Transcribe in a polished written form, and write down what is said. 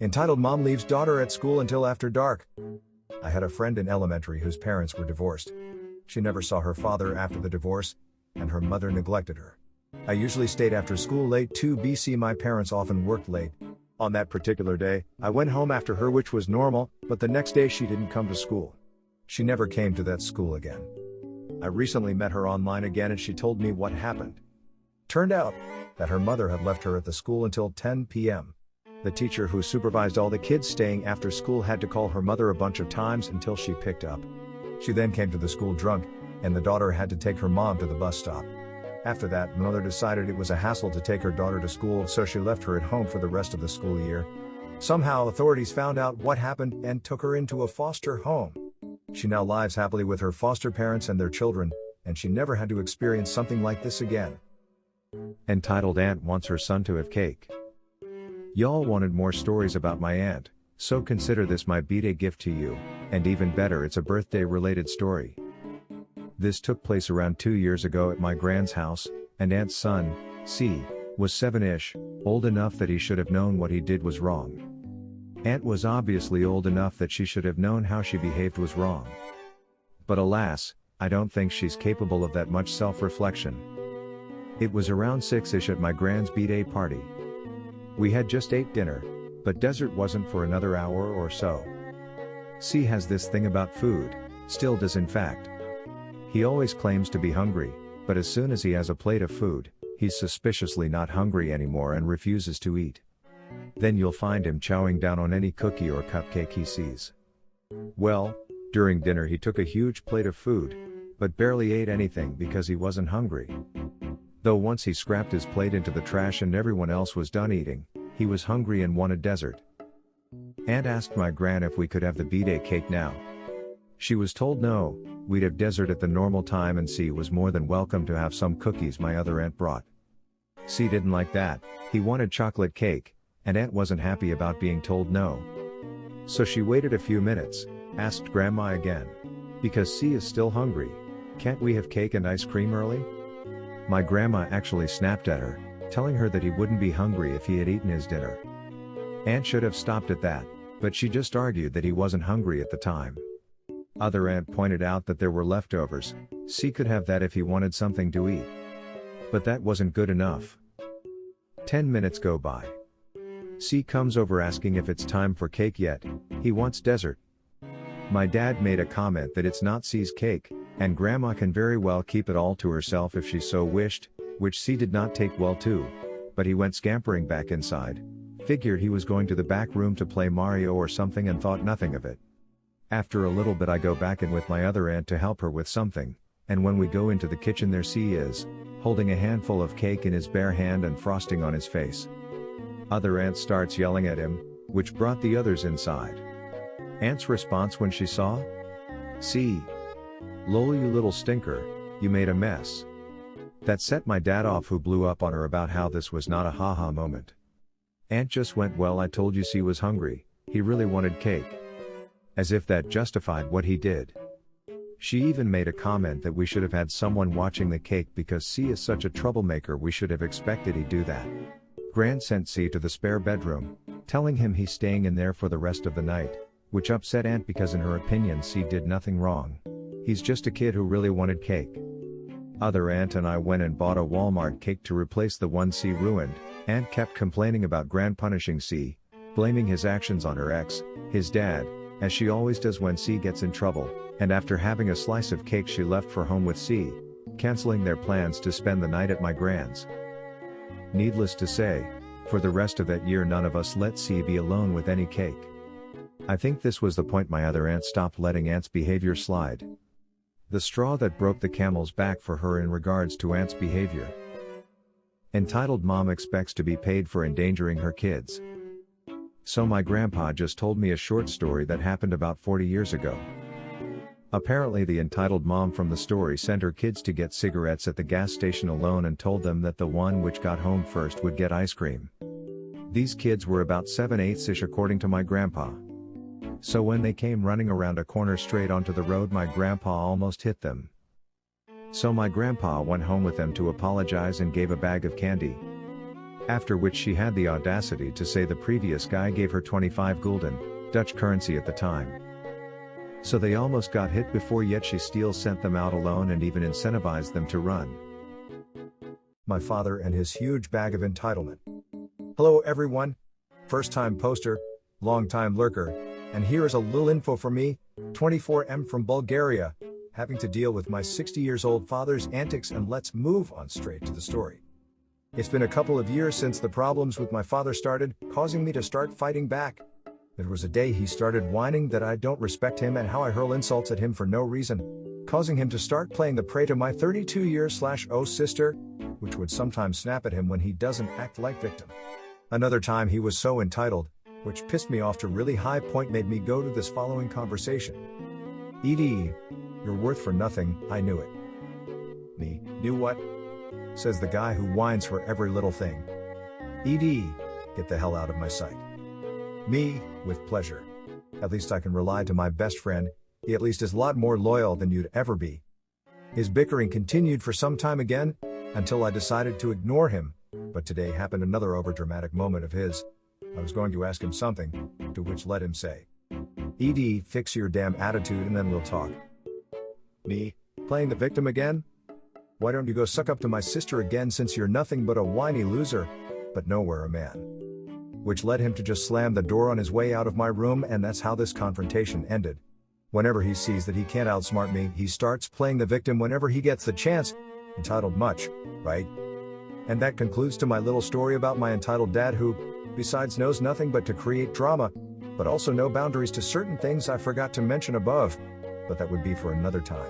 Entitled mom leaves daughter at school until after dark. I had a friend in elementary whose parents were divorced. She never saw her father after the divorce, and her mother neglected her. I usually stayed after school late too BC my parents often worked late. On that particular day, I went home after her which was normal, but the next day she didn't come to school. She never came to that school again. I recently met her online again and she told me what happened. Turned out that her mother had left her at the school until 10 p.m. The teacher who supervised all the kids staying after school had to call her mother a bunch of times until she picked up. She then came to the school drunk, and the daughter had to take her mom to the bus stop. After that, mother decided it was a hassle to take her daughter to school, so she left her at home for the rest of the school year. Somehow authorities found out what happened and took her into a foster home. She now lives happily with her foster parents and their children, and she never had to experience something like this again. Entitled Aunt wants her son to have cake. Y'all wanted more stories about my aunt, so consider this my B-Day gift to you, and even better, it's a birthday related story. This took place around 2 years ago at my grand's house, and Aunt's son, C, was 7-ish, old enough that he should have known what he did was wrong. Aunt was obviously old enough that she should have known how she behaved was wrong. But alas, I don't think she's capable of that much self-reflection. It was around 6-ish at my grand's B-Day party. We had just ate dinner, but dessert wasn't for another hour or so. C has this thing about food, still does in fact. He always claims to be hungry, but as soon as he has a plate of food, he's suspiciously not hungry anymore and refuses to eat. Then you'll find him chowing down on any cookie or cupcake he sees. Well, during dinner he took a huge plate of food, but barely ate anything because he wasn't hungry. Though once he scrapped his plate into the trash and everyone else was done eating, he was hungry and wanted dessert. Aunt asked my gran if we could have the B-Day cake now. She was told no, we'd have dessert at the normal time, and C was more than welcome to have some cookies my other aunt brought. C didn't like that, he wanted chocolate cake, and Aunt wasn't happy about being told no. So she waited a few minutes, asked Grandma again. Because C is still hungry, can't we have cake and ice cream early? My grandma actually snapped at her, telling her that he wouldn't be hungry if he had eaten his dinner. Aunt should have stopped at that, but she just argued that he wasn't hungry at the time. Other aunt pointed out that there were leftovers, C could have that if he wanted something to eat. But that wasn't good enough. 10 minutes go by. C comes over asking if it's time for cake yet, he wants dessert. My dad made a comment that it's not C's cake, and Grandma can very well keep it all to herself if she so wished, which C did not take well too, but he went scampering back inside, figured he was going to the back room to play Mario or something and thought nothing of it. After a little bit I go back in with my other aunt to help her with something, and when we go into the kitchen there C is, holding a handful of cake in his bare hand and frosting on his face. Other aunt starts yelling at him, which brought the others inside. Aunt's response when she saw C. "Lol, you little stinker, you made a mess." That set my dad off, who blew up on her about how this was not a haha moment. Aunt just went, "Well, I told you C was hungry, he really wanted cake." As if that justified what he did. She even made a comment that we should have had someone watching the cake because C is such a troublemaker, we should have expected he'd do that. Gran sent C to the spare bedroom, telling him he's staying in there for the rest of the night, which upset Aunt because in her opinion C did nothing wrong. He's just a kid who really wanted cake. Other aunt and I went and bought a Walmart cake to replace the one C ruined. Aunt kept complaining about Gran punishing C, blaming his actions on her ex, his dad, as she always does when C gets in trouble, and after having a slice of cake she left for home with C, canceling their plans to spend the night at my gran's. Needless to say, for the rest of that year none of us let C be alone with any cake. I think this was the point my other aunt stopped letting Aunt's behavior slide. The straw that broke the camel's back for her in regards to Aunt's behavior. Entitled mom expects to be paid for endangering her kids. So my grandpa just told me a short story that happened about 40 years ago. Apparently the entitled mom from the story sent her kids to get cigarettes at the gas station alone and told them that the one which got home first would get ice cream. These kids were about 7/8-ish according to my grandpa. So when they came running around a corner straight onto the road, my grandpa almost hit them. So my grandpa went home with them to apologize and gave a bag of candy. After which she had the audacity to say the previous guy gave her 25 gulden, Dutch currency at the time. So they almost got hit before, yet she still sent them out alone and even incentivized them to run. My father and his huge bag of entitlement. Hello everyone. First time poster, long time lurker, and here is a little info for me, 24M from Bulgaria, having to deal with my 60 years old father's antics, and let's move on straight to the story. It's been a couple of years since the problems with my father started, causing me to start fighting back. There was a day he started whining that I don't respect him and how I hurl insults at him for no reason, causing him to start playing the prey to my 32-year/0 sister, which would sometimes snap at him when he doesn't act like victim. Another time he was so entitled, which pissed me off to really high point, made me go to this following conversation. Edie, you're worth for nothing, I knew it. Me, knew what? Says the guy who whines for every little thing. Edie, get the hell out of my sight. Me, with pleasure. At least I can rely to my best friend, he at least is a lot more loyal than you'd ever be. His bickering continued for some time again, until I decided to ignore him, but today happened another overdramatic moment of his. I was going to ask him something, to which let him say, Edie, fix your damn attitude and then we'll talk. Me, playing the victim again? Why don't you go suck up to my sister again, since you're nothing but a whiny loser, but nowhere a man. Which led him to just slam the door on his way out of my room, and that's how this confrontation ended. Whenever he sees that he can't outsmart me, he starts playing the victim whenever he gets the chance. Entitled much, right? And that concludes to my little story about my entitled dad who, besides, knows nothing but to create drama, but also no boundaries to certain things I forgot to mention above, but that would be for another time.